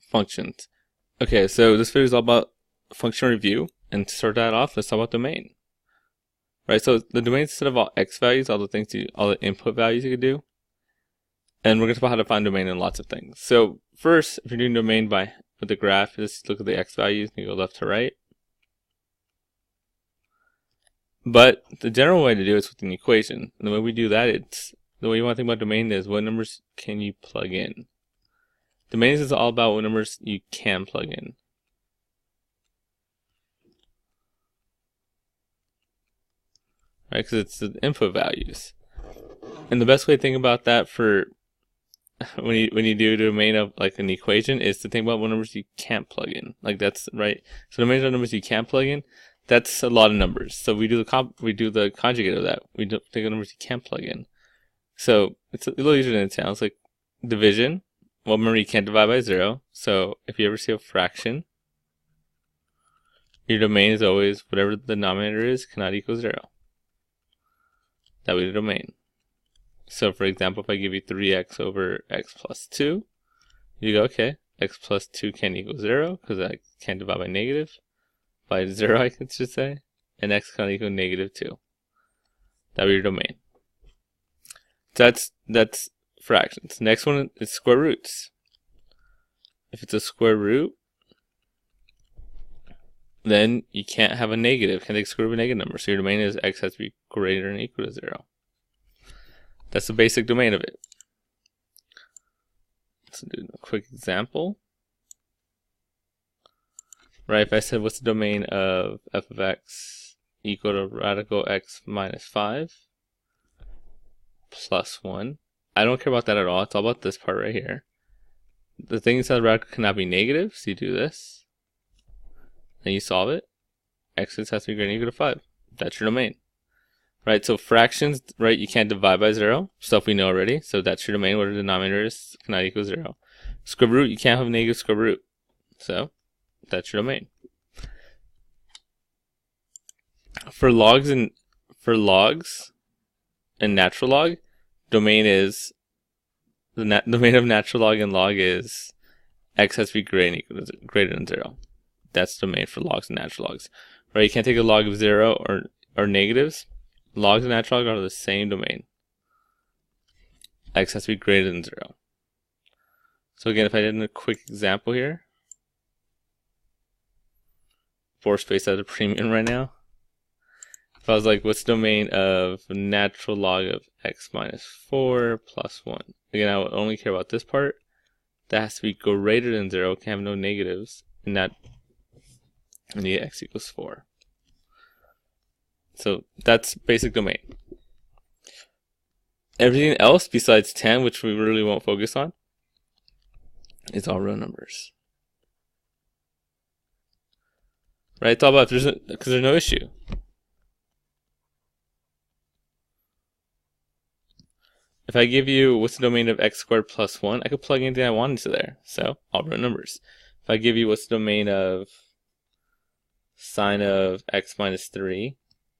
Functions. Okay, so this video is all about function review, and to start that off, let's talk about domain. Right, so the domain is a set of all x values, all the input values you could do, and we're going to talk about how to find domain in lots of things. So first, if you're doing domain with the graph, just look at the x values and you go left to right. But the general way to do it is with an equation. And the way we do that, the way you want to think about domain is what numbers can you plug in. Domains is all about what numbers you can plug in. Right, because it's the input values. And the best way to think about that for when you do a domain of like an equation is to think about what numbers you can't plug in. Like that's right. So domains are numbers you can't plug in. That's a lot of numbers. So we do the conjugate of that. We don't think of numbers you can't plug in. So it's a little easier than it sounds. Like division. Well, remember you can't divide by 0. So if you ever see a fraction, your domain is always whatever the denominator is cannot equal 0. That would be the domain. So for example, if I give you 3x over x plus 2, you go, okay, x plus 2 can't equal 0 because I can't divide by negative. By 0, I should say. And x can't equal negative 2. That would be your domain. So that's fractions. Next one is square roots. If it's a square root, then you can't have a negative. Can't take square root of a negative number. So your domain is x has to be greater than or equal to 0. That's the basic domain of it. Let's do a quick example. Right, if I said what's the domain of f of x equal to radical x minus 5 plus 1. I don't care about that at all. It's all about this part right here. The thing is that the radical cannot be negative, so you do this. Then you solve it. X has to be greater than or equal to 5. That's your domain. Right, so fractions, right, you can't divide by 0. Stuff we know already. So that's your domain. What the denominator is cannot equal 0. Square root, you can't have a negative square root. So that's your domain. For logs and natural log, domain is the domain of natural log and log is x has to be greater than 0. That's the domain for logs and natural logs. Right? You can't take a log of 0 or negatives. Logs and natural log are the same domain. X has to be greater than 0. So again, if I did a quick example here, force space has a premium right now. If I was like, what's the domain of natural log of x minus 4 plus 1? Again, I would only care about this part. That has to be greater than 0. Can have no negatives. And that, and the x equals 4. So that's basic domain. Everything else besides 10, which we really won't focus on, is all real numbers. Right? It's all about because there's no issue. If I give you what's the domain of x squared plus 1, I could plug anything I want into there. So all real numbers. If I give you what's the domain of sine of x minus 3,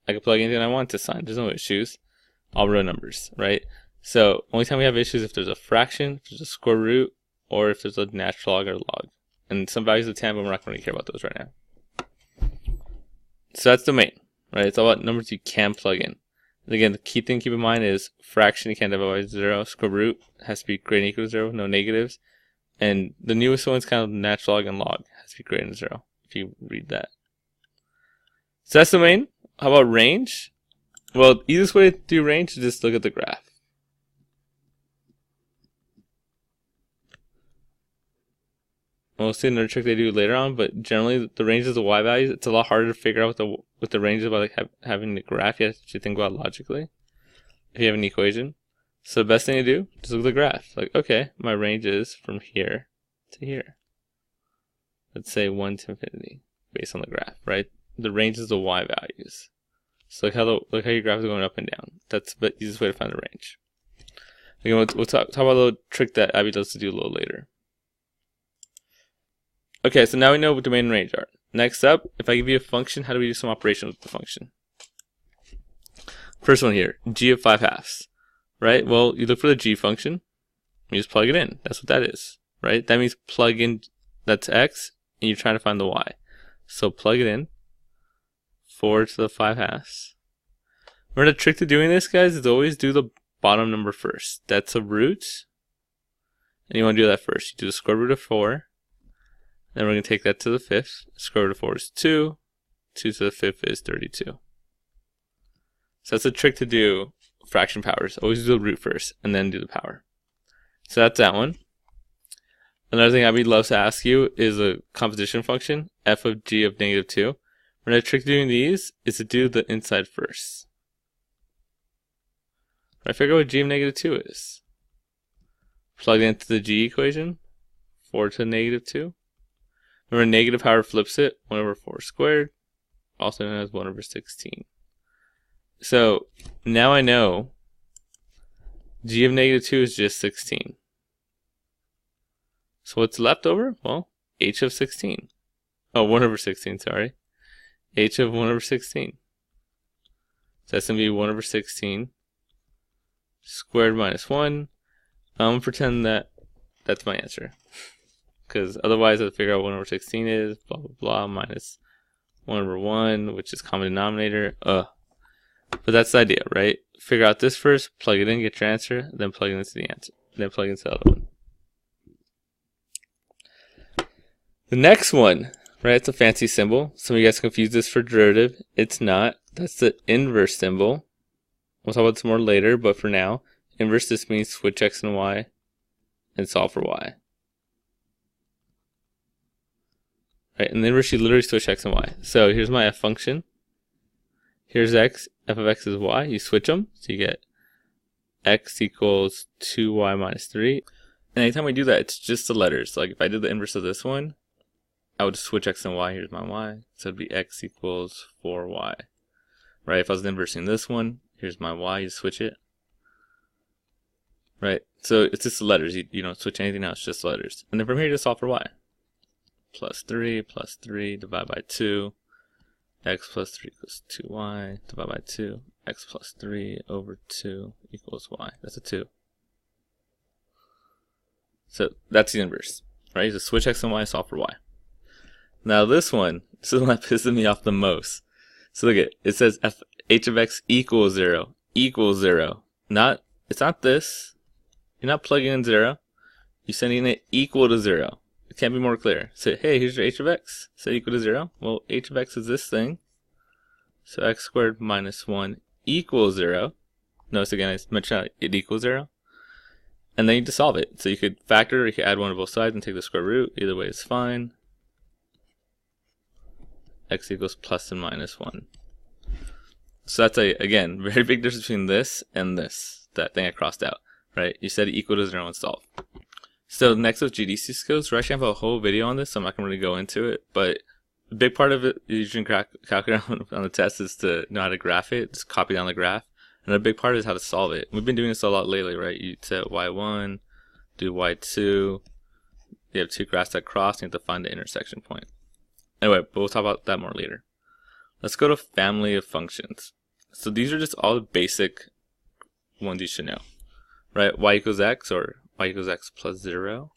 I could plug anything I want to sine. There's no issues. All real numbers, right? So only time we have issues if there's a fraction, if there's a square root, or if there's a natural log or log. And some values of 10, but we're not going to care about those right now. So that's domain, right? It's all about numbers you can plug in. And again, the key thing to keep in mind is fraction you can't divide by 0. Square root has to be greater than or equal to 0, no negatives. And the newest one is kind of natural log and log. It has to be greater than 0 if you read that. So that's domain. How about range? Well, the easiest way to do range is just look at the graph. We'll see another trick they do later on, but generally the range is the y values. It's a lot harder to figure out what the range is by like having the graph. You have to think about it logically if you have an equation. So the best thing to do, just look at the graph. Like, okay, my range is from here to here. Let's say 1 to infinity based on the graph, right? The range is the y values. So look how your graph is going up and down. That's the easiest way to find the range. Again, we'll talk about a little trick that Abby does to do a little later. Okay, so now we know what domain and range are. Next up, if I give you a function, how do we do some operations with the function? First one here, g of 5/2. Right? Well, you look for the g function, you just plug it in. That's what that is. Right? That means plug in That's x, and you're trying to find the y. So plug it in. 4 to the 5/2. Remember, the trick to doing this, guys, is always do the bottom number first. That's a root, and you want to do that first. You do the square root of 4. Then we're going to take that to the 5th. Square root of 4 is 2. 2 to the 5th is 32. So that's a trick to do fraction powers. Always do the root first, and then do the power. So that's that one. Another thing Abby loves to ask you is a composition function, f of g of -2. The trick to doing these is to do the inside first. I figure out what g of -2 is. Plug it into the g equation. 4 to the -2. Remember, negative power flips it. 1 over 4 squared. Also known as 1 over 16. So now I know g of -2 is just 16. So what's left over? Well, h of 16. Oh, 1 over 16, sorry. H of 1 over 16. So that's going to be 1 over 16 squared minus 1. I'm going to pretend that that's my answer. Because otherwise I'll figure out what 1 over 16 is, blah, blah, blah, minus 1 over 1, which is common denominator. But that's the idea, right? Figure out this first, plug it in, get your answer, then plug it into the answer. Then plug into the other one. The next one, right, it's a fancy symbol. Some of you guys confuse this for derivative. It's not. That's the inverse symbol. We'll talk about this more later, but for now, inverse just means switch x and y and solve for y. Right, and the inverse, you literally switch x and y. So here's my f function. Here's x. F of x is y. You switch them, so you get x equals 2y minus 3. And anytime we do that, it's just the letters. Like if I did the inverse of this one, I would switch x and y. Here's my y. So it'd be x equals 4y. Right? If I was inversing this one, here's my y. You switch it. Right? So it's just the letters. You don't switch anything else, just letters. And then from here, you just solve for y. Plus 3 divided by 2. X plus 3 equals 2y divided by 2. X plus 3 over 2 equals y. That's a 2. So that's the inverse. Right? You just switch x and y, solve for y. Now this one, this is the one that pisses me off the most. So look at it. It says h of x equals 0. Equals 0. It's not this. You're not plugging in 0. You're sending it equal to 0. It can't be more clear. So hey, here's your h of x. Say equal to 0. Well, h of x is this thing. So x squared minus 1 equals 0. Notice again, I mentioned it equals 0. And then you just solve it. So you could factor, or you could add 1 to both sides and take the square root. Either way is fine. X equals plus and minus 1. So that's again, very big difference between this and this. That thing I crossed out, right? You said equal to 0 and solve. So next with GDC skills, we're actually going to have a whole video on this, so I'm not going to really go into it. But a big part of it, using calculator on the test, is to know how to graph it. Just copy down the graph. And a big part is how to solve it. We've been doing this a lot lately, right? You set y1, do y2. You have two graphs that cross, and you have to find the intersection point. Anyway, but we'll talk about that more later. Let's go to family of functions. So these are just all the basic ones you should know. Right? Y equals x, or y equals x plus 0.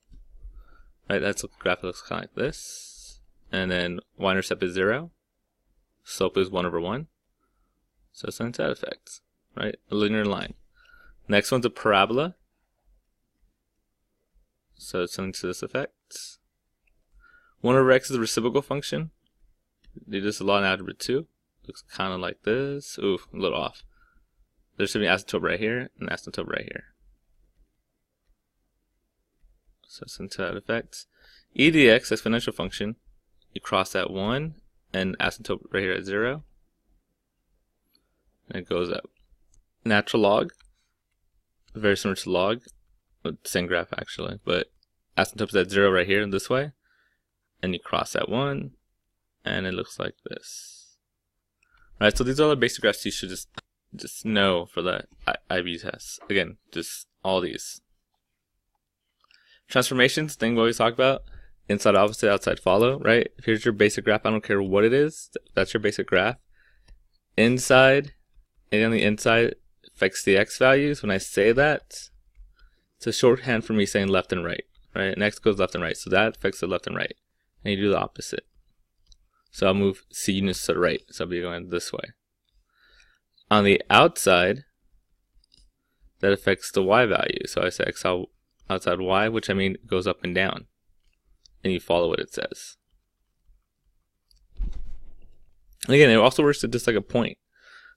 Right? That's what the graph looks kind of like this. And then y-intercept is 0. Slope is 1 over 1. So it's something to that effect. Right? A linear line. Next one's a parabola. So it's something to this effect. 1 over x is a reciprocal function. They just a lot in algebra 2. Looks kind of like this. Ooh, a little off. There should be an asymptote right here and an asymptote right here. So it's into that effect. E dx, exponential function. You cross at 1 and asymptote right here at 0. And it goes up. Natural log. Very similar to log. Same graph actually. But asymptote is at 0 right here in this way. And you cross at 1. And it looks like this. Alright, so these are all the basic graphs you should just know for the IB test. Again, just all these. Transformations, thing we always talk about. Inside opposite, outside follow, right? If here's your basic graph, I don't care what it is. That's your basic graph. Inside, and on the inside, affects the x values. When I say that, it's a shorthand for me saying left and right. right? And x goes left and right. So that affects the left and right. And you do the opposite. So I'll move c units to the right. So I'll be going this way. On the outside, that affects the y value. So I say x outside y, which I mean goes up and down. And you follow what it says. And again, it also works just like a point.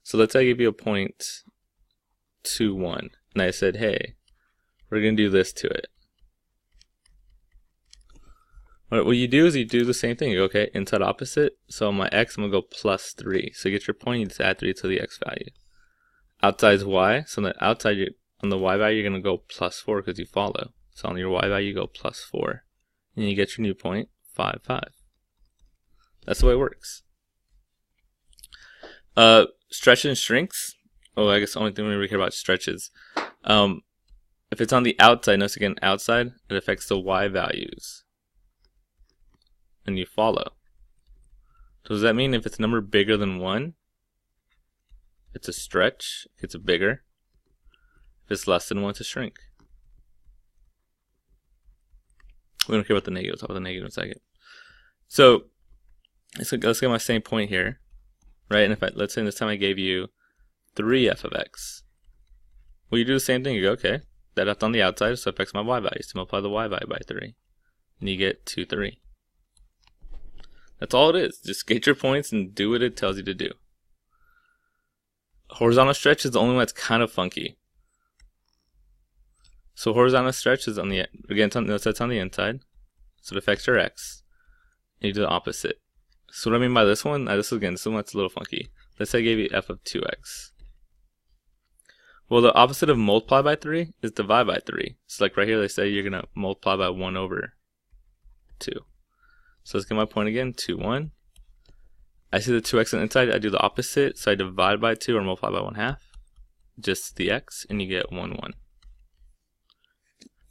So let's say I give you a point 2, 1. And I said, hey, we're going to do this to it. What you do is you do the same thing. You go, okay, inside opposite. So on my x, I'm going to go plus 3. So you get your point, you just add 3 to the x value. Outside is y. So on the outside, on the y value, you're going to go plus 4 because you follow. So on your y value, you go plus 4. And you get your new point, 5, 5. That's the way it works. Stretch and shrinks. Oh, I guess the only thing we really care about stretches. If it's on the outside, notice again, outside, it affects the y values. And you follow. So does that mean if it's a number bigger than 1, it's a stretch, it's a bigger. If it's less than 1, it's a shrink. We don't care about the negative. We'll talk about the negative in a second. So let's get my same point here, right? And if let's say this time I gave you 3f of x. Well, you do the same thing. You go, okay, that f on the outside, so it affects my y values. So multiply the y value by 3, and you get 2, 3. That's all it is. Just get your points and do what it tells you to do. Horizontal stretch is the only one that's kind of funky. So horizontal stretch is on the, again, notice that's on the inside. So it affects your x. And you do the opposite. So what I mean by this one, this one that's a little funky. Let's say I gave you f of 2x. Well, the opposite of multiply by 3 is divide by 3. So like right here, they say you're going to multiply by 1 over 2. So let's get my point again, 2, 1. I see the 2x on the inside, I do the opposite. So I divide by 2 or multiply by 1/2. Just the x, and you get 1, 1.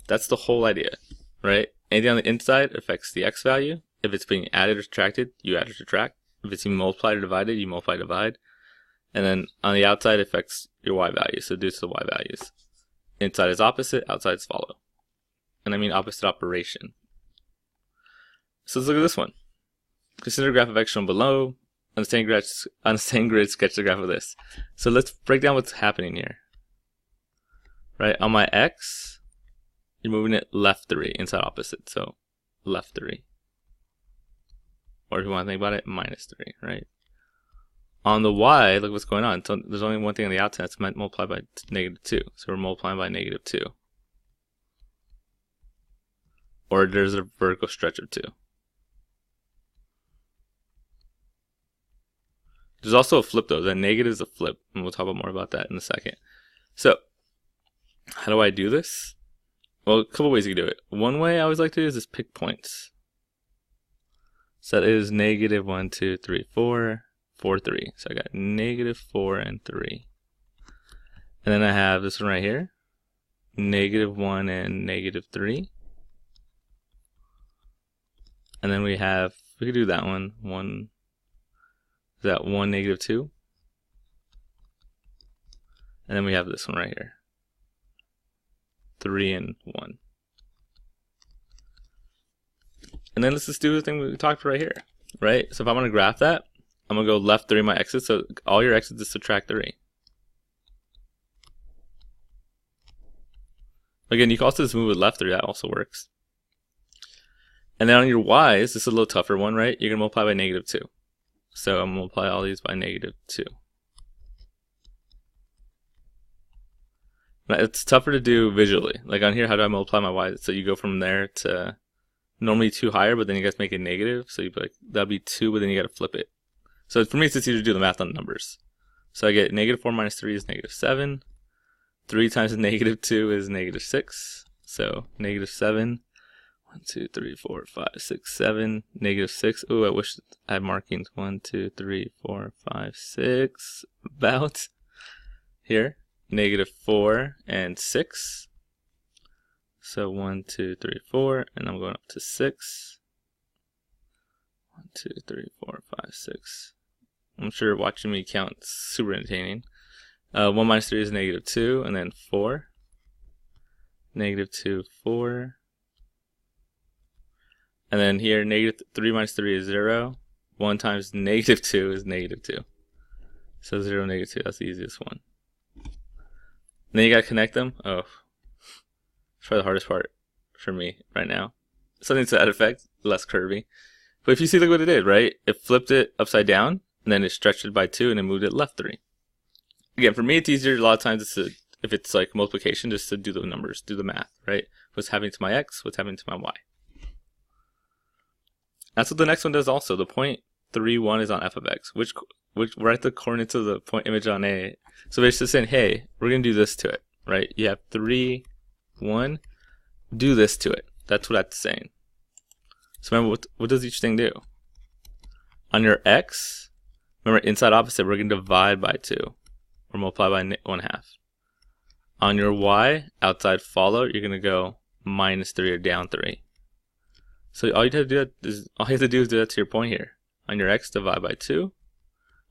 That's the whole idea, right? Anything on the inside affects the x value. If it's being added or subtracted, you add or subtract. If it's being multiplied or divided, you multiply, divide. And then on the outside, it affects your y value, so do to the y values. Inside is opposite, outside is follow. And I mean opposite operation. So let's look at this one. Consider a graph of x shown below. On the same grid, sketch the graph of this. So let's break down what's happening here. Right, on my x, you're moving it left 3, inside opposite, so left 3. Or if you want to think about it, minus 3, right? On the y, look what's going on. So there's only one thing on the outside, that's multiplied by -2. So we're multiplying by -2. Or there's a vertical stretch of 2. There's also a flip though. The negative is a flip, and we'll talk more about that in a second. So, how do I do this? Well, a couple ways you can do it. One way I always like to do is just pick points. So that is -1, 2, 3, 4, 4, 3. So I got -4 and 3. And then I have this one right here, -1 and -3. And then we could do that one. Is that 1, -2? And then we have this one right here, 3 and 1. And then let's just do the thing we talked right here, right? So if I'm going to graph that, I'm going to go left 3 my x's, so all your x's is subtract 3. Again, you can also just move it left 3, that also works. And then on your y's, this is a little tougher one, right? You're going to multiply by -2. So I'm going to multiply all these by -2. Now, it's tougher to do visually. Like on here, how do I multiply my y? So you go from there to normally 2 higher, but then you guys make it negative. So you'd be like, that'll be 2, but then you got to flip it. So for me, it's just easier to do the math on the numbers. So I get -4 minus 3 is -7. 3 times -2 is -6. So -7. 1, 2, 3, 4, 5, 6, 7. -6. Ooh, I wish I had markings. 1, 2, 3, 4, 5, 6. About here. -4 and 6. So 1, 2, 3, 4, and I'm going up to 6. 1, 2, 3, 4, 5, 6. I'm sure watching me count is super entertaining. 1 minus 3 is -2, and then 4. -2, 4. And then here, negative 3 minus 3 is 0. 1 times negative 2 is negative 2. So 0, negative 2, that's the easiest one. And then you gotta connect them. Oh, it's probably the hardest part for me right now. Something to that effect, less curvy. But if you see, look what it did, right? It flipped it upside down, and then it stretched it by 2, and then moved it left 3. Again, for me, it's easier a lot of times if it's like multiplication, just to do the numbers, do the math, right? What's happening to my x, what's happening to my y. That's what the next one does also. The point 3, 1 is on f of x, which write the coordinates of the point image on A. So it's just saying, hey, we're going to do this to it, right? You have 3, 1, do this to it. That's what that's saying. So remember, what does each thing do? On your x, remember inside opposite, we're going to divide by 2 or multiply by 1/2. On your y, outside follow, you're going to go minus 3 or down 3. So all you have to do is do that to your point here. On your x, divide by 2.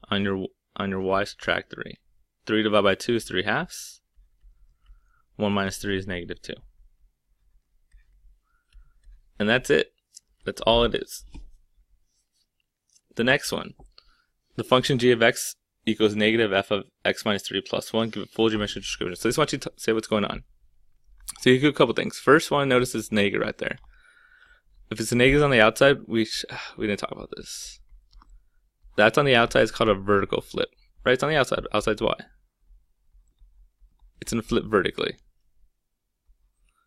On your y, subtract 3. 3 divided by 2 is 3/2. 1 minus 3 is negative 2. And that's it. That's all it is. The next one. The function g of x equals negative f of x minus 3 plus 1. Give a full geometric description. So I just want you to say what's going on. So you can do a couple things. First one, notice this negative right there. If it's a negative on the outside, we didn't talk about this. That's on the outside is called a vertical flip. Right? It's on the outside. Outside's y. It's going to flip vertically.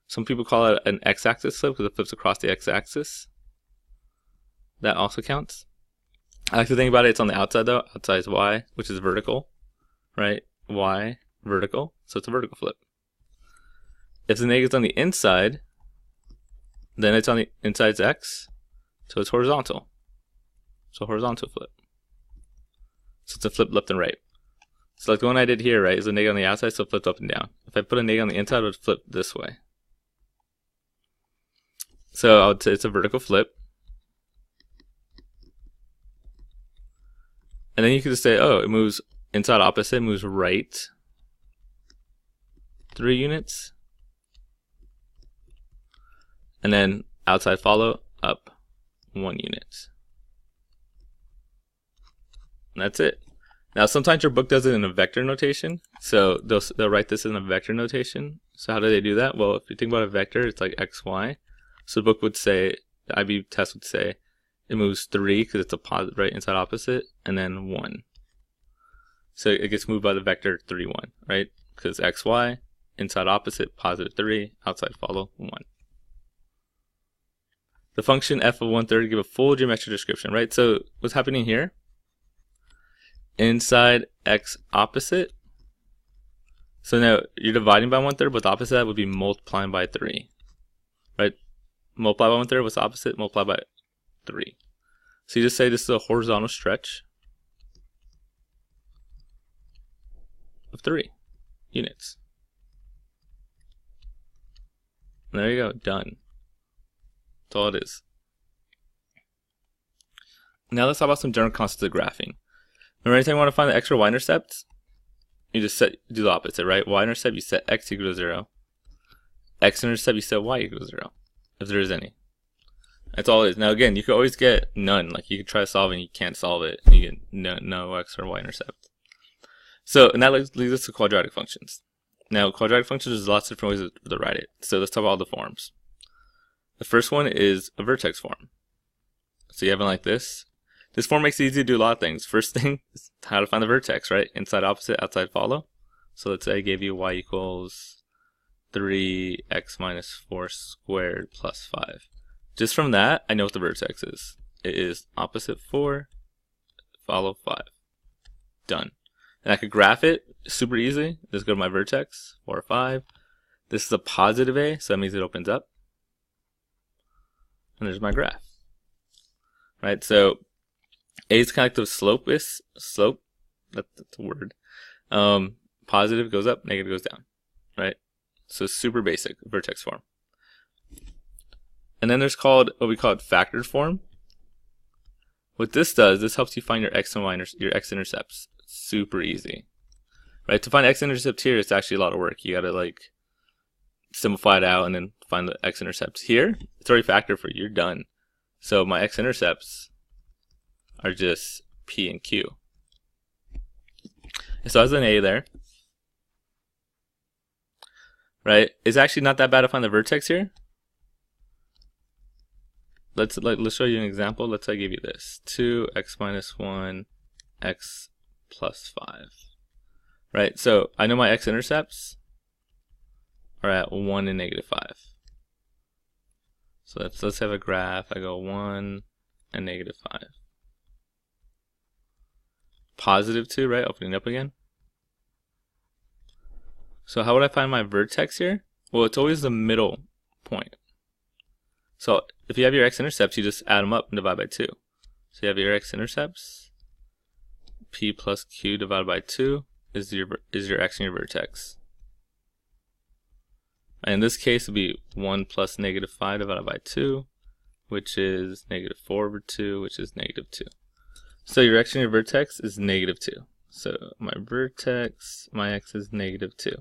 Some people call it an x-axis flip because it flips across the x-axis. That also counts. I like to think about it, it's on the outside though. Outside is y, which is vertical. Right? Y, vertical. So it's a vertical flip. If the negative's on the inside, then it's on the inside's x. So it's horizontal. So horizontal flip. So it's a flip left and right. So like the one I did here, right, is a negative on the outside, so it flipped up and down. If I put a negative on the inside, it would flip this way. So I would say it's a vertical flip. And then you could just say, oh, it moves inside opposite, moves right 3 units. And then outside follow, up 1 unit. And that's it. Now sometimes your book does it in a vector notation. So they'll write this in a vector notation. So how do they do that? Well, if you think about a vector, it's like x, y. So the book would say, the IB test would say, it moves 3 because it's a positive, right, inside opposite, and then 1. So it gets moved by the vector 3, 1, right? Because x, y, inside opposite, positive 3, outside follow 1. The function f of 1/3 give a full geometric description, right? So what's happening here? Inside x opposite. So now you're dividing by 1/3, but the opposite of that would be multiplying by 3, right? Multiply by 1/3, what's the opposite? Multiply by 3. So you just say this is a horizontal stretch of 3 units. And there you go, done. That's all it is. Now let's talk about some general concepts of graphing. Remember, anytime you want to find the x or y-intercept, you just do the opposite, right? Y-intercept, you set x equal to 0. X-intercept, you set y equal to 0, if there is any. That's all it is. Now again, you could always get none. Like you could try solving, you can't solve it, and you get no x or y-intercept. So, and that leads us to quadratic functions. Now, quadratic functions, there's lots of different ways to write it. So let's talk about all the forms. The first one is a vertex form. So you have it like this. This form makes it easy to do a lot of things. First thing is how to find the vertex, right? Inside opposite, outside follow. So let's say I gave you y equals 3x minus 4 squared plus 5. Just from that, I know what the vertex is. It is opposite 4, follow 5. Done. And I could graph it super easy. Just go to my vertex, 4 or 5. This is a positive A, so that means it opens up. And there's my graph. Right, so A is kind of like the slope, that's a word. Positive goes up, negative goes down. Right? So super basic vertex form. And then there's what we call factored form. What this does, this helps you find your x and y, your x-intercepts. Super easy. Right? To find x-intercept here, it's actually a lot of work. You gotta like simplify it out and then find the x-intercepts. Here, it's already factored for you. You're done. So my x-intercepts are just P and Q. So as an A there, right? It's actually not that bad to find the vertex here. Let's show you an example. Let's say I give you this 2x minus 1 x plus 5. Right? So I know my x-intercepts are at 1 and negative 5. So let's have a graph. I go 1 and negative 5. Positive 2, right? Opening up again. So how would I find my vertex here? Well, it's always the middle point. So if you have your x-intercepts, you just add them up and divide by 2. So you have your x-intercepts. P plus Q divided by 2 is your x and your vertex. And in this case, it would be 1 plus negative 5 divided by 2, which is negative 4 over 2, which is negative 2. So your x and your vertex is negative 2. So my vertex, my x is negative 2.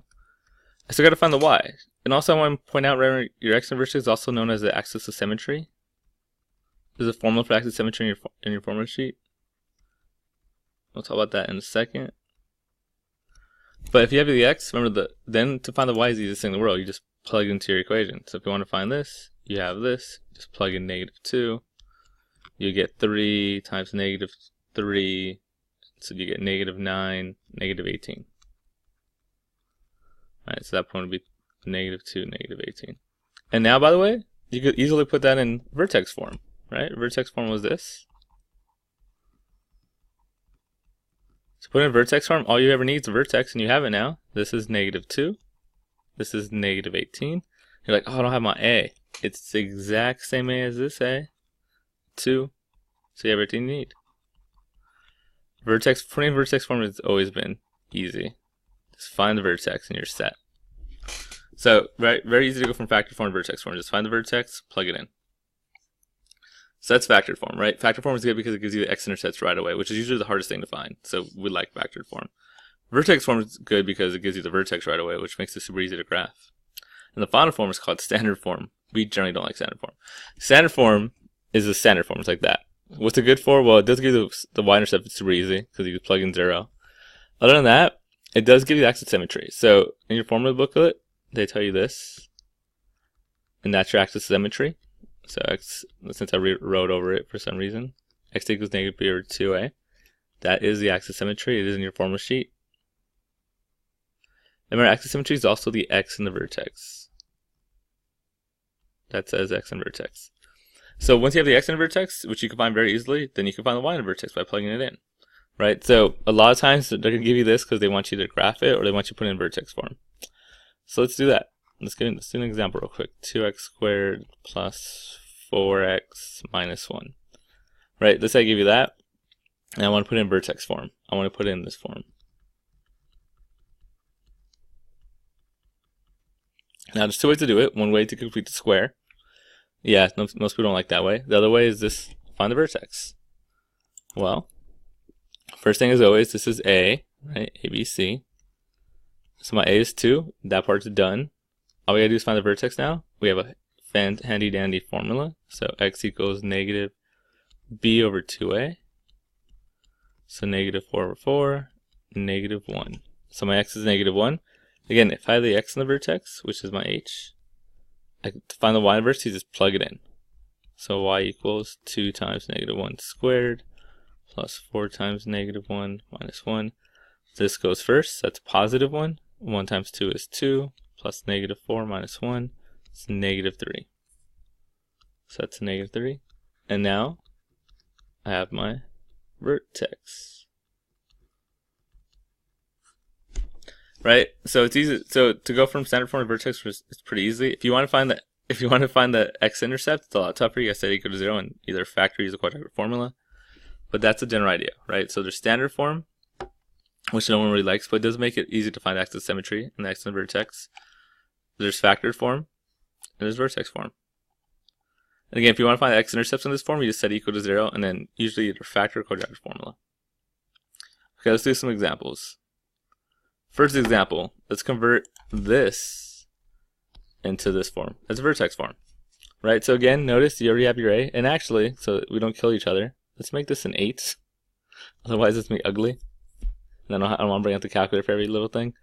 I still got to find the y. And also I want to point out, remember, your x and vertex is also known as the axis of symmetry. There's a formula for axis of symmetry in your formula sheet. We'll talk about that in a second. But if you have the x, remember then to find the y is the easiest thing in the world. You just plug into your equation. So if you want to find this, you have this. Just plug in negative 2. You get 3 times negative 3. So you get negative 9, negative 18. Alright, so that point would be negative 2, negative 18. And now, by the way, you could easily put that in vertex form, right? Vertex form was this. So put in vertex form, all you ever need is a vertex, and you have it now. This is negative 2. This is negative 18. You're like, oh, I don't have my A. It's the exact same A as this A. 2. So you have everything you need. Putting in vertex form has always been easy. Just find the vertex and you're set. So very easy to go from factor form to vertex form. Just find the vertex, plug it in. So that's factored form, right? Factored form is good because it gives you the x-intercepts right away, which is usually the hardest thing to find. So we like factored form. Vertex form is good because it gives you the vertex right away, which makes it super easy to graph. And the final form is called standard form. We generally don't like standard form. Standard form is the standard form. It's like that. What's it good for? Well, it does give you the y-intercept. It's super easy because you can plug in 0. Other than that, it does give you the axis of symmetry. So in your formula booklet, they tell you this, and that's your axis of symmetry. So x, since I wrote over it for some reason, x equals negative b over 2a. That is the axis of symmetry. It is in your formula sheet. And remember, axis of symmetry is also the x and the vertex. That says x and vertex. So once you have the x and the vertex, which you can find very easily, then you can find the y and the vertex by plugging it in. Right? So a lot of times they're going to give you this because they want you to graph it or they want you to put it in vertex form. So let's do that. Let's do an example real quick. 2x squared plus 4x minus 1. Right? Let's say I give you that, and I want to put it in vertex form. I want to put it in this form. Now there's two ways to do it. One way to complete the square. Yeah, most people don't like that way. The other way is this, find the vertex. Well, first thing as always, this is A, right? A, B, C. So my A is 2. That part's done. All we gotta do is find the vertex now. We have a handy dandy formula. So x equals negative b over 2a. So negative 4 over 4, negative 1. So my x is negative 1. Again, if I have the x in the vertex, which is my h, to find the y inverse, you just plug it in. So y equals 2 times negative 1 squared plus 4 times negative 1 minus 1. This goes first. That's positive 1. 1 times 2 is 2 plus negative 4 minus 1 is negative 3. So that's negative 3. And now I have my vertex. Right? So it's easy. So to go from standard form to vertex is pretty easy. If you want to find the x-intercept, it's a lot tougher. You gotta set equal to 0 and either factor or use a quadratic formula. But that's the general idea, right? So there's standard form, which no one really likes, but it does make it easy to find axis symmetry in the x and vertex. There's factored form, and there's vertex form. And again, if you want to find the x-intercepts in this form, you just set equal to 0, and then usually either factor or quadratic formula. Okay, let's do some examples. First example, let's convert this into this form. That's a vertex form, right? So again, notice you already have your A. And actually, so that we don't kill each other, let's make this an 8. Otherwise, it's going to be ugly. And I don't want to bring out the calculator for every little thing.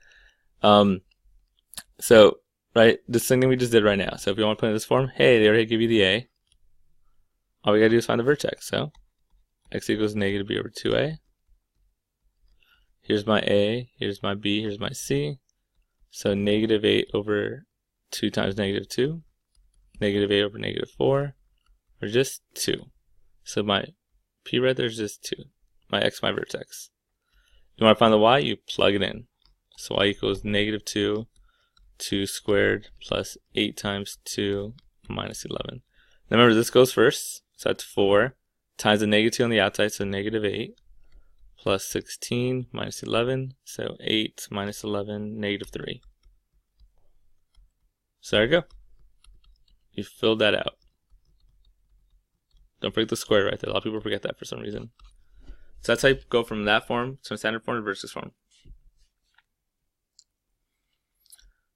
So, right, this thing that we just did right now. So if you want to put in this form, hey, they already give you the A. All we got to do is find the vertex. So x equals negative b over 2a. Here's my A, here's my B, here's my C. So negative 8 over 2 times negative 2. Negative 8 over negative 4. Or just 2. So my P right there is just 2. My X, my vertex. You want to find the Y? You plug it in. So Y equals negative 2 squared plus 8 times 2 minus 11. Now remember, this goes first. So that's 4 times the negative 2 on the outside, so negative 8 plus 16 minus 11. So 8 minus 11, negative 3. So there you go. You filled that out. Don't forget the square right there. A lot of people forget that for some reason. So that's how you go from that form to a standard form to vertex form.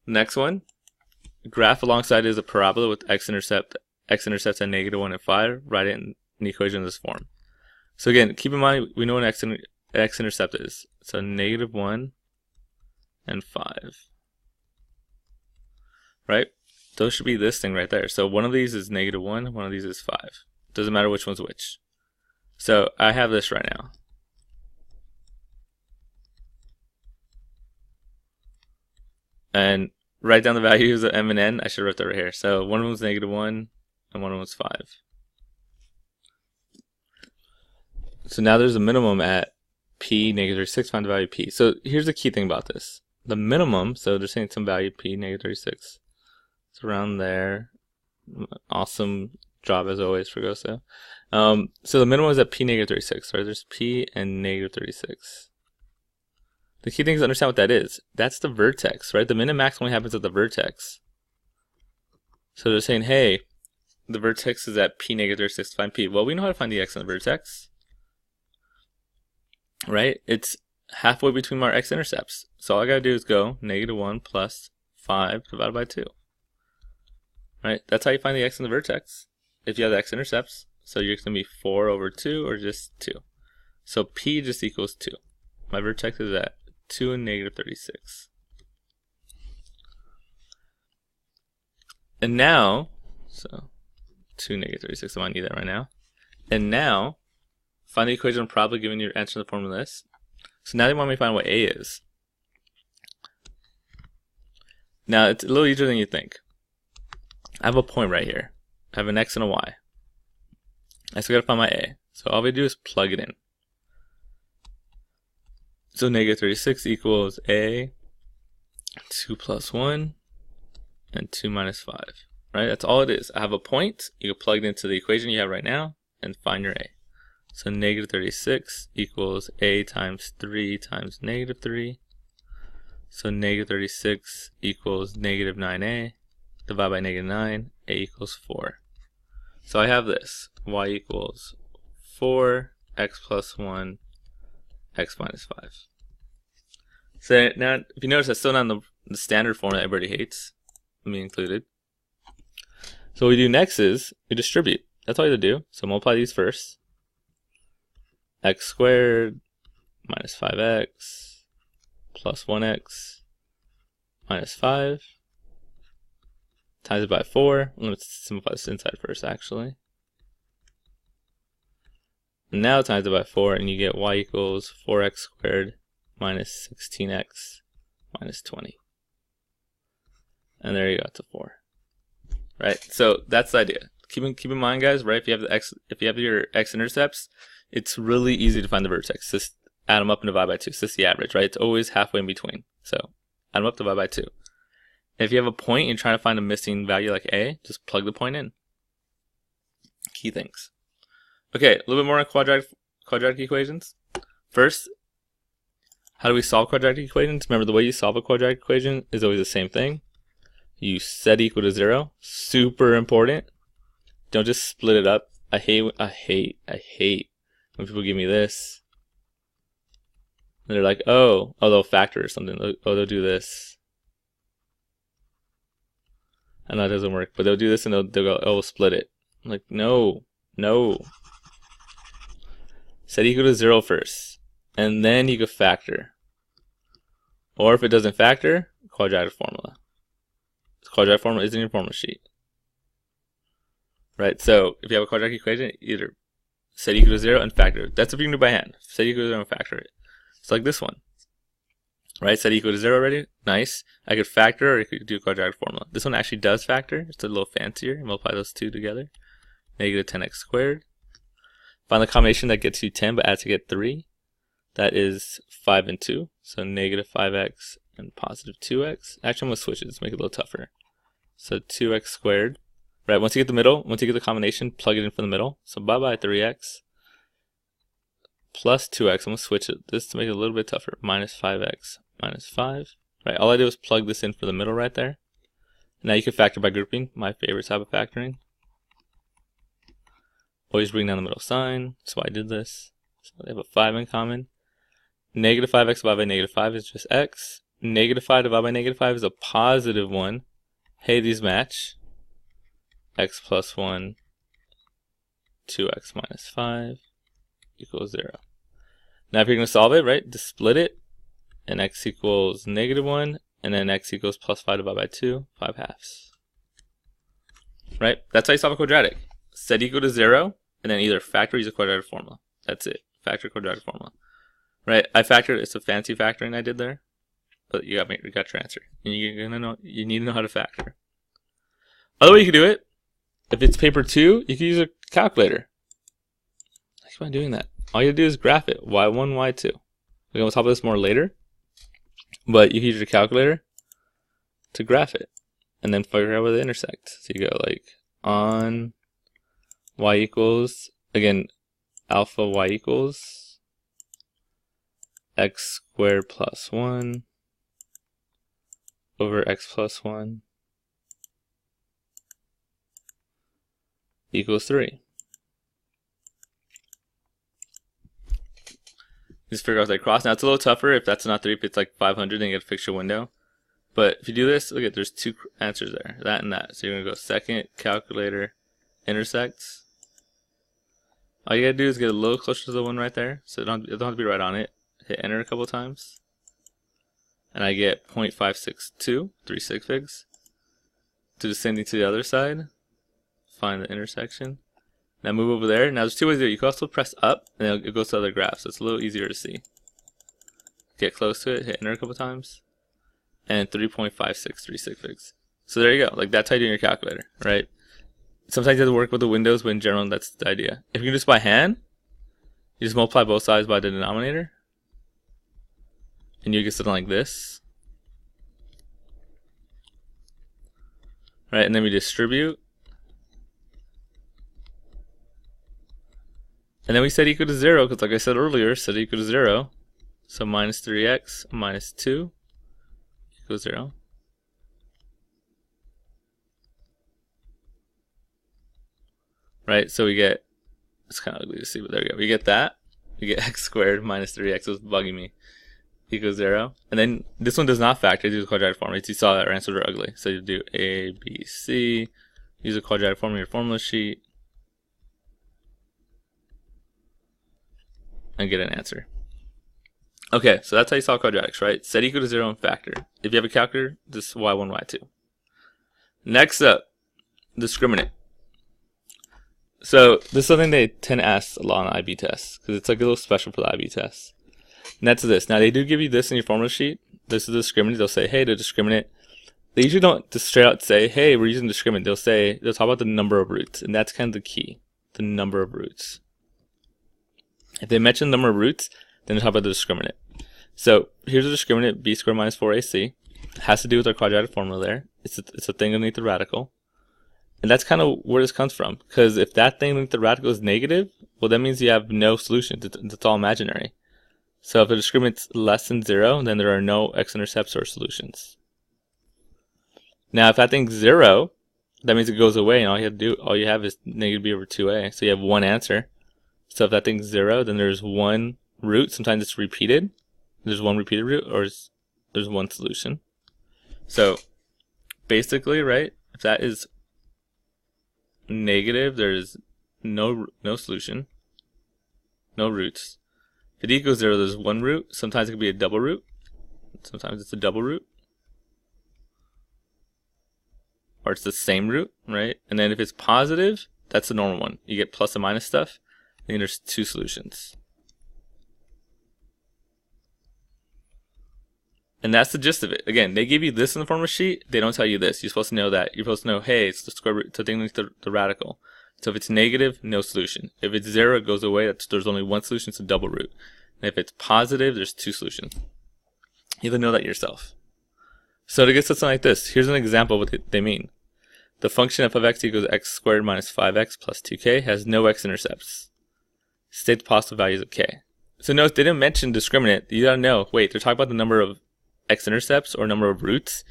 Next one, graph alongside is a parabola with x-intercepts at -1 and 5. Write it in the equation in this form. So again, keep in mind we know what an x-intercept is. So -1 and 5. Right? Those should be this thing right there. So one of these is -1, one of these is 5. Doesn't matter which one's which. So I have this right now. And write down the values of m and n. I should write that right here. So one of them was -1 and one of them was 5. So now there's a minimum at p -36. Find the value of p. So here's the key thing about this. The minimum, so they're saying some value p -36. It's around there. Awesome job as always for Goso. So the minimum is at p -36. Right? There's p and -36. The key thing is to understand what that is. That's the vertex, right? The min and max only happens at the vertex. So they're saying, hey, the vertex is at p -36. Find p. Well, we know how to find the x in the vertex, right? It's halfway between our x-intercepts. So all I gotta do is go -1 plus 5 divided by 2. Right? That's how you find the x in the vertex if you have the x-intercepts. So you're gonna be 4 over 2 or just 2. So p just equals 2. My vertex is at 2 and -36. And now, so 2 -36, I might need that right now. And now, find the equation of probably giving your answer in the form of this. So now they want me to find what A is. Now it's a little easier than you think. I have a point right here. I have an X and a Y. I still gotta find my A. So all we do is plug it in. So -36 equals A, 2 plus 1, and 2 minus 5. Right? That's all it is. I have a point. You can plug it into the equation you have right now and find your A. So -36 equals A times 3 times -3. So -36 equals -9A. Divide by -9. A equals 4. So I have this. Y equals 4, x plus 1, x minus 5. So now, if you notice, that's still not in the standard form that everybody hates, me included. So what we do next is we distribute. That's all you have to do. So multiply these first. X squared minus 5x plus 1x minus 5 times it by 4. Let's simplify this inside first, actually. And now times it by 4, and you get y equals 4x squared minus 16x minus 20. And there you go, to 4. Right? So that's the idea. Keep in mind, guys, right? If you have your x-intercepts, it's really easy to find the vertex. Just add them up and divide by 2. So this is the average, right? It's always halfway in between. So add them up, divide by 2. If you have a point and you're trying to find a missing value like A, just plug the point in. Key things. Okay, a little bit more on quadratic equations. First, how do we solve quadratic equations? Remember, the way you solve a quadratic equation is always the same thing. You set equal to 0. Super important. Don't just split it up. I hate when people give me this. And they're like, oh, they'll factor or something. Oh, they'll do this. I know it doesn't work, but they'll do this and they'll go, oh, we'll split it. I'm like, no. Set equal to 0 first, and then you could factor. Or if it doesn't factor, quadratic formula. The quadratic formula is in your formula sheet. Right, so if you have a quadratic equation, either set equal to 0 and factor it. That's if you can do by hand. Set equal to 0 and factor it. It's like this one. Right, set equal to 0 already. Nice. I could factor, or I could do a quadratic formula. This one actually does factor. It's a little fancier. Multiply those two together. Negative 10x squared. Find the combination that gets you 10 but adds to get 3. That is 5 and 2. So negative 5x and positive 2x. Actually, I'm going to switch it to make it a little tougher. So 2x squared. Right, once you get the middle, once you get the combination, plug it in for the middle. So bye-bye 3x plus 2x. I'm going to switch this to make it a little bit tougher. Minus 5x minus 5. Right, all I did was plug this in for the middle right there. Now you can factor by grouping, my favorite type of factoring. Always bring down the middle sign. That's why I did this. So they have a 5 in common. Negative 5x divided by negative 5 is just x. Negative 5 divided by negative 5 is a positive 1. Hey, these match. X plus 1, 2x minus 5 equals 0. Now if you're going to solve it, right, just split it, and x equals negative 1, and then x equals plus 5 divided by 2, 5 halves. Right, that's how you solve a quadratic. Set equal to 0, and then either factor or use a quadratic formula. That's it, factor quadratic formula. Right, I factored, it's a fancy factoring I did there, but you got your answer. And you need to know how to factor. Other way you can do it, if it's paper 2, you can use a calculator. I keep on doing that. All you have to do is graph it. Y1, Y2. We're going to talk about this more later. But you can use your calculator to graph it. And then figure out where they intersect. So you go like on y equals, again, alpha y equals x squared plus 1 over x plus 1 equals 3. Just figure out that cross. Now it's a little tougher if that's not 3, if it's like 500, then you get to fix your window. But if you do this, look at, there's 2 answers there, that and that. So you're gonna go second, calculator, intersects. All you gotta do is get a little closer to the one right there, so it don't have to be right on it. Hit enter a couple times, and I get 0.562, 3 sig figs. Do the same thing to the other side. Find the intersection. Now move over there. Now there's 2 ways to do it. You can also press up, and it goes to other graphs, so it's a little easier to see. Get close to it, hit enter a couple times, and 3.563 sig figs. So there you go. Like, that's how you do your calculator, right? Sometimes you have to work with the windows, but in general, that's the idea. If you do this by hand, you just multiply both sides by the denominator, and you get something like this. Right, and then we distribute. And then we set equal to 0, because like I said earlier, set equal to 0. So minus 3x minus 2 equals 0. Right, so we get, it's kind of ugly to see, but there we go. We get that. We get x squared minus 3x, it was bugging me, equals 0. And then this one does not factor, it uses quadratic formula. You saw that our answers are ugly. So you do A, B, C, use a quadratic formula in your formula sheet, and get an answer. Okay, so that's how you solve quadratics, right? Set equal to 0 and factor. If you have a calculator, just y1, y2. Next up, discriminant. So this is something they tend to ask a lot on IB tests, because it's like a little special for the IB tests. And that's this. Now they do give you this in your formula sheet. This is the discriminant. They'll say, hey, the discriminant. They usually don't just straight out say, hey, we're using discriminant. They'll talk about the number of roots, and that's kind of the key, the number of roots. If they mention the number of roots, then they talk about the discriminant. So here's the discriminant, b squared minus 4ac. It has to do with our quadratic formula there. It's a thing underneath the radical. And that's kind of where this comes from. Because if that thing underneath the radical is negative, well, that means you have no solution. It's all imaginary. So if the discriminant's less than 0, then there are no x-intercepts or solutions. Now if that thing's 0, that means it goes away, and all you have is negative b over 2a. So you have one answer. So if that thing's 0, then there's one root. Sometimes it's repeated. There's one repeated root, or there's one solution. So basically, right, If that is negative, there's no solution, no roots. If it equals 0, there's one root. Sometimes it could be a double root. Sometimes it's a double root. Or it's the same root, right? And then if it's positive, that's the normal one. You get plus and minus stuff. Then there's two solutions. And that's the gist of it. Again, they give you this in the form of a sheet. They don't tell you this. You're supposed to know that. You're supposed to know, hey, it's the square root to thing like the radical. So if it's negative, no solution. If it's 0, it goes away. There's only one solution. It's a double root. And if it's positive, there's two solutions. You have to know that yourself. So to get something like this, here's an example of what they mean. The function f of x equals x squared minus 5x plus 2k has no x-intercepts. State the possible values of k. So notice they didn't mention discriminant. You gotta know, wait, they're talking about the number of x-intercepts or number of roots.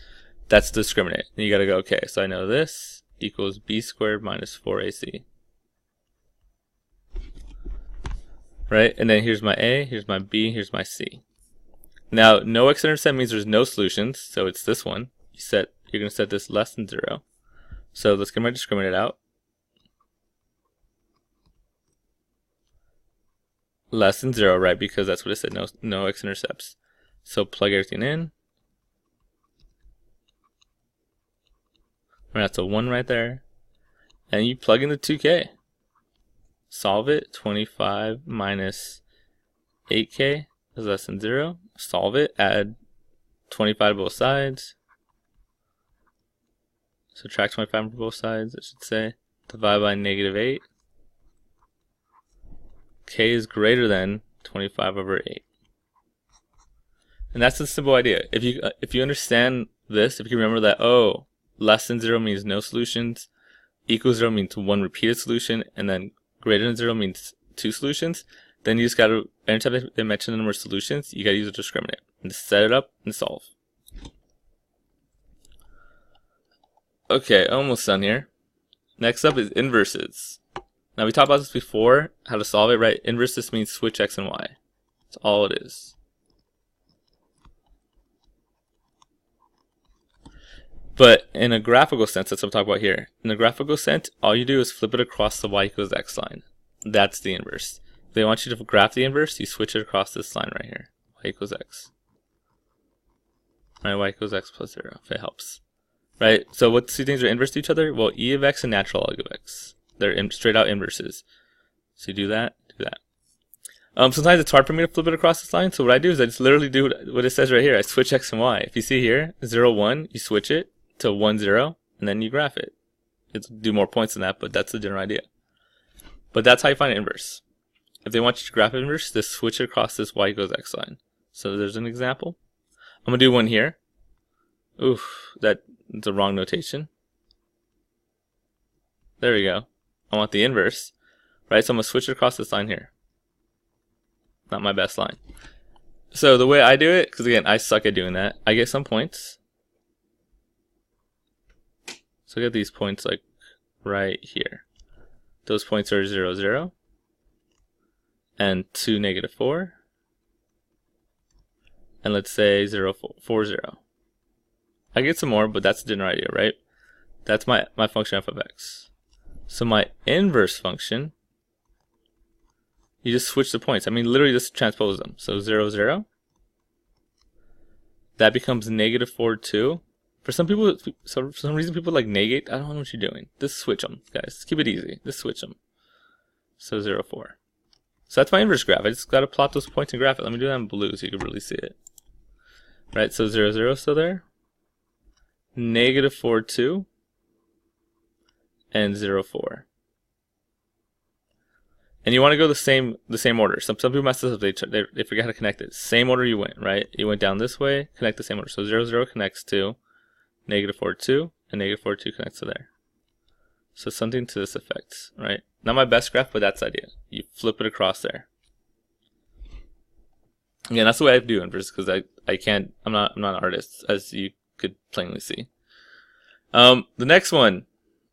That's discriminant. And you gotta go, okay, so I know this equals b squared minus 4ac. Right? And then here's my a, here's my b, here's my c. Now, no x-intercept means there's no solutions, so it's this one. You're going to set this less than 0. So let's get my discriminant out. Less than 0, right? Because that's what it said, no x-intercepts. So plug everything in. And that's a 1 right there. And you plug in the 2k. Solve it. 25 minus 8k is less than 0. Solve it. Add 25 to both sides. Subtract 25 from both sides, I should say. Divide by negative 8. K is greater than 25 over 8. And that's the simple idea. If you understand this, if you remember that, oh, less than 0 means no solutions, equals 0 means one repeated solution, and then greater than 0 means two solutions, then you just gotta, anytime they mention the number of solutions, you gotta use a discriminant and set it up and solve. Okay, almost done here. Next up is inverses. Now we talked about this before, how to solve it, right? Inverses means switch x and y. That's all it is. But in a graphical sense, that's what I'm talking about here. In a graphical sense, all you do is flip it across the y equals x line. That's the inverse. If they want you to graph the inverse, you switch it across this line right here. Y equals x. Alright, y equals x plus 0, if it helps. Right, so what two things are inverse to each other? Well, e of x and natural log of x. They're straight out inverses. So you do that, do that. Sometimes it's hard for me to flip it across this line, so what I do is I just literally do what it says right here. I switch x and y. If you see here, 0, 1, you switch it to 1, 0, and then you graph it. It's do more points than that, but that's the general idea. But that's how you find an inverse. If they want you to graph an inverse, just switch it across this y equals x line. So there's an example. I'm going to do one here. Oof, that's the wrong notation. There we go. I want the inverse. Right, so I'm going to switch it across this line here. Not my best line. So the way I do it, because again, I suck at doing that, I get some points. So I get these points like right here. Those points are 0, 0. And 2, negative 4. And let's say 0, 4, 0. I get some more, but that's the general idea, right? That's my function f of x. So my inverse function, you just switch the points. I mean, literally just transpose them. So 0, 0. That becomes negative 4, 2. For some people, for some reason, people like negate. I don't know what you're doing. Just switch them, guys. Keep it easy. Just switch them. So 0, 4. So that's my inverse graph. I just got to plot those points and graph it. Let me do that in blue so you can really see it. Right, so 0, 0 still there. Negative 4, 2. And 0, 4. And you want to go the same order. Some people mess this up. They forget how to connect it. Same order you went, right? You went down this way, connect the same order. So 0, 0 connects to negative 4, 2, and negative 4, 2 connects to there. So something to this effect, right? Not my best graph, but that's the idea. You flip it across there. Again, that's the way I do inverse because I can't. I'm not an artist, as you could plainly see. The next one,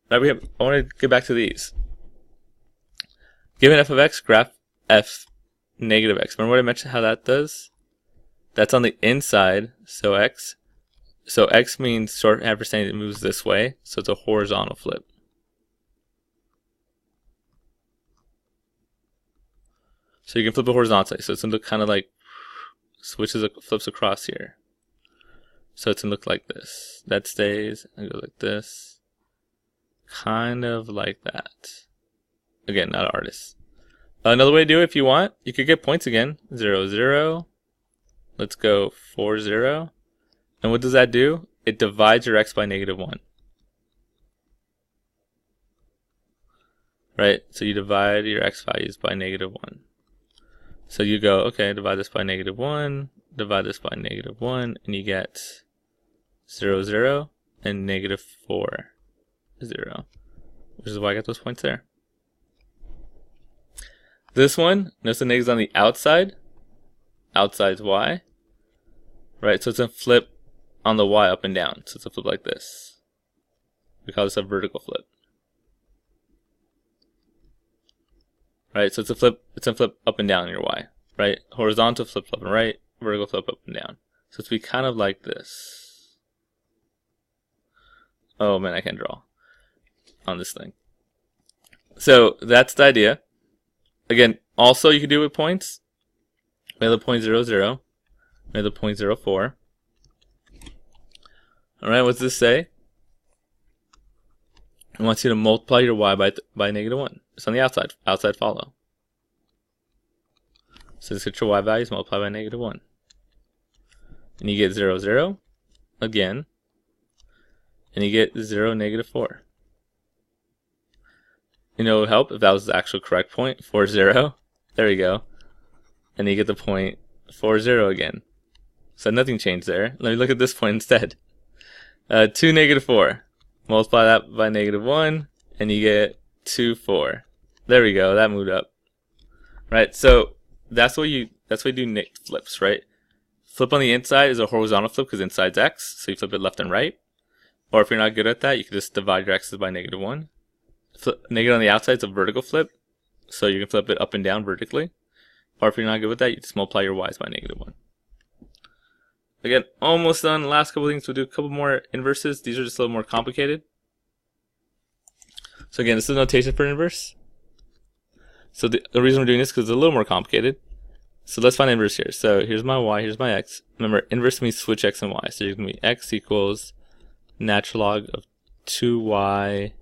right? I want to get back to these. Given f of x, graph f negative x. Remember what I mentioned how that does? That's on the inside, so x. So x means short ampersand, it moves this way, so it's a horizontal flip. So you can flip it horizontally, so it's gonna look kind of like flips across here. So it's gonna look like this. That stays and goes like this, kind of like that. Again, not an artist. Another way to do it, if you want, you could get points again. 0, 0. Let's go 4, 0. And what does that do? It divides your x by -1. Right? So you divide your x values by -1. So you go, okay, divide this by -1, divide this by -1, and you get 0, 0, and -4, 0. Which is why I got those points there. This one, notice the negative's on the outside. Outside's y. Right, so it's going to flip on the y up and down. So it's a flip like this. We call this a vertical flip. Right, so it's a flip up and down your y. Right, horizontal flip up and right, vertical flip up and down. So it's be kind of like this. Oh man, I can't draw on this thing. So that's the idea. Again, also you can do it with points. We have the 0.00. We have the 0.04. Alright, what's this say? It wants you to multiply your y by -1. It's on the outside follow. So just get your y values, multiply by -1. And you get 0, 0 again. And you get 0, -4. You know, it would help if that was the actual correct point, 4, 0. There you go. And you get the point 4, 0 again. So nothing changed there. Let me look at this point instead. 2, -4. Multiply that by -1, and you get 2, 4. There we go. That moved up. Right. So that's what you do flips, right? Flip on the inside is a horizontal flip because inside's x, so you flip it left and right. Or if you're not good at that, you can just divide your x's by -1. Negative on the outside is a vertical flip, so you can flip it up and down vertically. Or if you're not good with that, you just multiply your y's by -1. Again, almost done. Last couple things, we'll do a couple more inverses. These are just a little more complicated. So again, this is notation for inverse. So the reason we're doing this is because it's a little more complicated. So let's find inverse here. So here's my y, here's my x. Remember, inverse means switch x and y. So you're going to be x equals natural log of 2y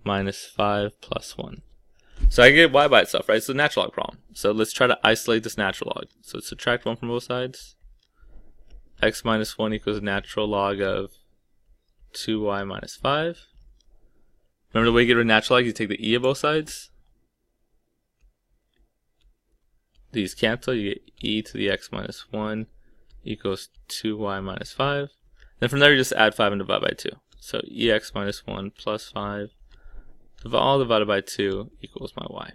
minus 5 plus 1. So I get y by itself, right? It's a natural log problem. So let's try to isolate this natural log. So subtract 1 from both sides. X minus 1 equals natural log of 2y minus 5. Remember the way you get rid of natural log, you take the e of both sides. These cancel, you get e to the x minus 1 equals 2y minus 5. Then from there you just add 5 and divide by 2. So ex minus 1 plus 5 all divided by 2 equals my y.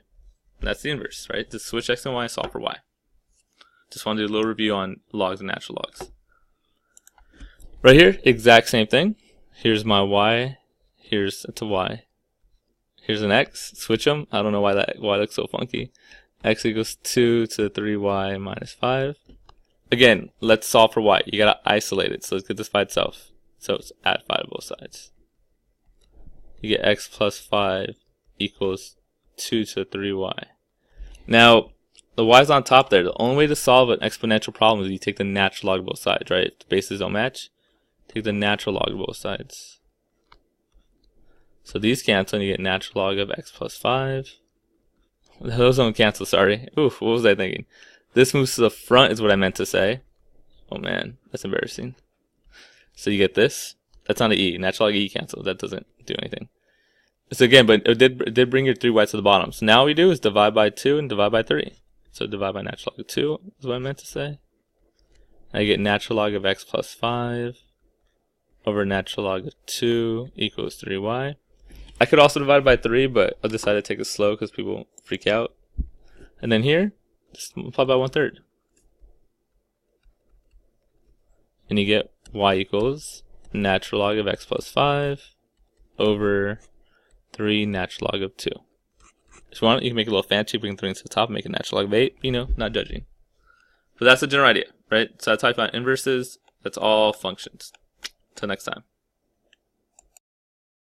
And that's the inverse, right? Just switch x and y, solve for y. Just want to do a little review on logs and natural logs. Right here, exact same thing. Here's my y. Here's a y. Here's an x. Switch them. I don't know why that y looks so funky. X equals 2 to the 3y minus 5. Again, let's solve for y. You gotta isolate it. So let's get this by itself. So it's add 5 to both sides. You get x plus 5 equals 2 to 3y. Now, the y's on top there. The only way to solve an exponential problem is you take the natural log of both sides, right? If the bases don't match, take the natural log of both sides. So these cancel and you get natural log of x plus 5. Those don't cancel, sorry. Oof, what was I thinking? This moves to the front is what I meant to say. Oh man, that's embarrassing. So you get this. That's not an e. Natural log e cancels. That doesn't do anything. So again, but it did bring your 3y to the bottom. So now what we do is divide by 2 and divide by 3. So divide by natural log of 2 is what I meant to say. I get natural log of x plus 5 over natural log of 2 equals 3y. I could also divide by 3, but I decided to take it slow because people freak out. And then here, just multiply by 1/3. And you get y equals natural log of x plus 5 over 3 natural log of 2. If you want, you can make it a little fancy, bring 3 to the top, make a natural log of 8, you know, not judging. But that's the general idea, right? So that's how I find inverses. That's all functions. Till next time.